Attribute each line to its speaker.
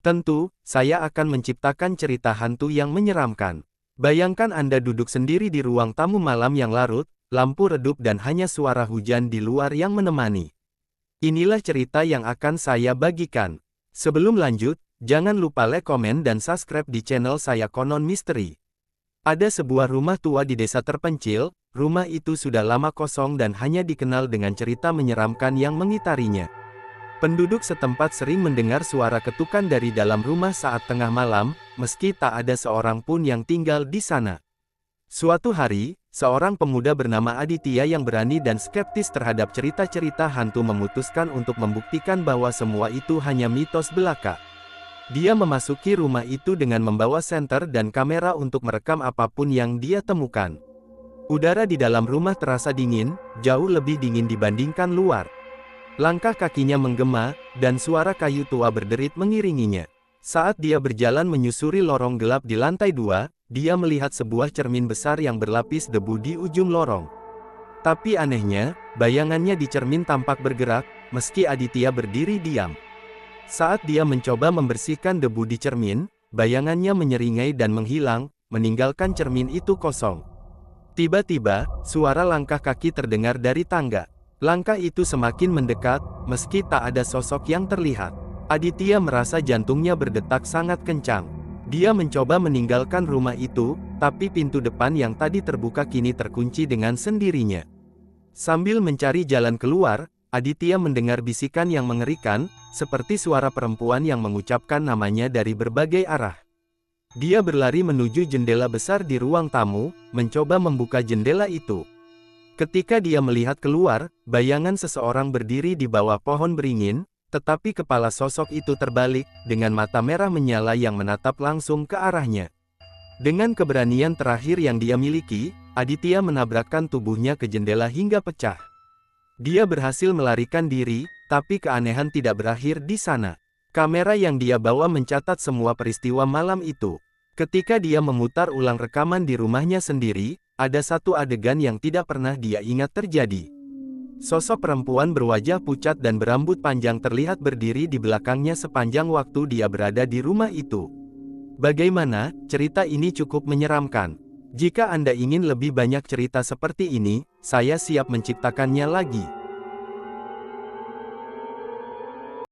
Speaker 1: Tentu, saya akan menciptakan cerita hantu yang menyeramkan. Bayangkan Anda duduk sendiri di ruang tamu malam yang larut, lampu redup dan hanya suara hujan di luar yang menemani. Inilah cerita yang akan saya bagikan. Sebelum lanjut, jangan lupa like, komen, dan subscribe di channel saya Konon Misteri. Ada sebuah rumah tua di desa terpencil, rumah itu sudah lama kosong dan hanya dikenal dengan cerita menyeramkan yang mengitarinya. Penduduk setempat sering mendengar suara ketukan dari dalam rumah saat tengah malam, meski tak ada seorang pun yang tinggal di sana. Suatu hari, seorang pemuda bernama Aditya yang berani dan skeptis terhadap cerita-cerita hantu memutuskan untuk membuktikan bahwa semua itu hanya mitos belaka. Dia memasuki rumah itu dengan membawa senter dan kamera untuk merekam apapun yang dia temukan. Udara di dalam rumah terasa dingin, jauh lebih dingin dibandingkan luar. Langkah kakinya menggema, dan suara kayu tua berderit mengiringinya. Saat dia berjalan menyusuri lorong gelap di lantai 2, dia melihat sebuah cermin besar yang berlapis debu di ujung lorong. Tapi anehnya, bayangannya di cermin tampak bergerak, meski Aditya berdiri diam. Saat dia mencoba membersihkan debu di cermin, bayangannya menyeringai dan menghilang, meninggalkan cermin itu kosong. Tiba-tiba, suara langkah kaki terdengar dari tangga. Langkah itu semakin mendekat, meski tak ada sosok yang terlihat. Aditya merasa jantungnya berdetak sangat kencang. Dia mencoba meninggalkan rumah itu, tapi pintu depan yang tadi terbuka kini terkunci dengan sendirinya. Sambil mencari jalan keluar, Aditya mendengar bisikan yang mengerikan, seperti suara perempuan yang mengucapkan namanya dari berbagai arah. Dia berlari menuju jendela besar di ruang tamu, mencoba membuka jendela itu. Ketika dia melihat keluar, bayangan seseorang berdiri di bawah pohon beringin, tetapi kepala sosok itu terbalik, dengan mata merah menyala yang menatap langsung ke arahnya. Dengan keberanian terakhir yang dia miliki, Aditya menabrakkan tubuhnya ke jendela hingga pecah. Dia berhasil melarikan diri, tapi keanehan tidak berakhir di sana. Kamera yang dia bawa mencatat semua peristiwa malam itu. Ketika dia memutar ulang rekaman di rumahnya sendiri, ada satu adegan yang tidak pernah dia ingat terjadi. Sosok perempuan berwajah pucat dan berambut panjang terlihat berdiri di belakangnya sepanjang waktu dia berada di rumah itu. Bagaimana, cerita ini cukup menyeramkan. Jika Anda ingin lebih banyak cerita seperti ini, saya siap menciptakannya lagi.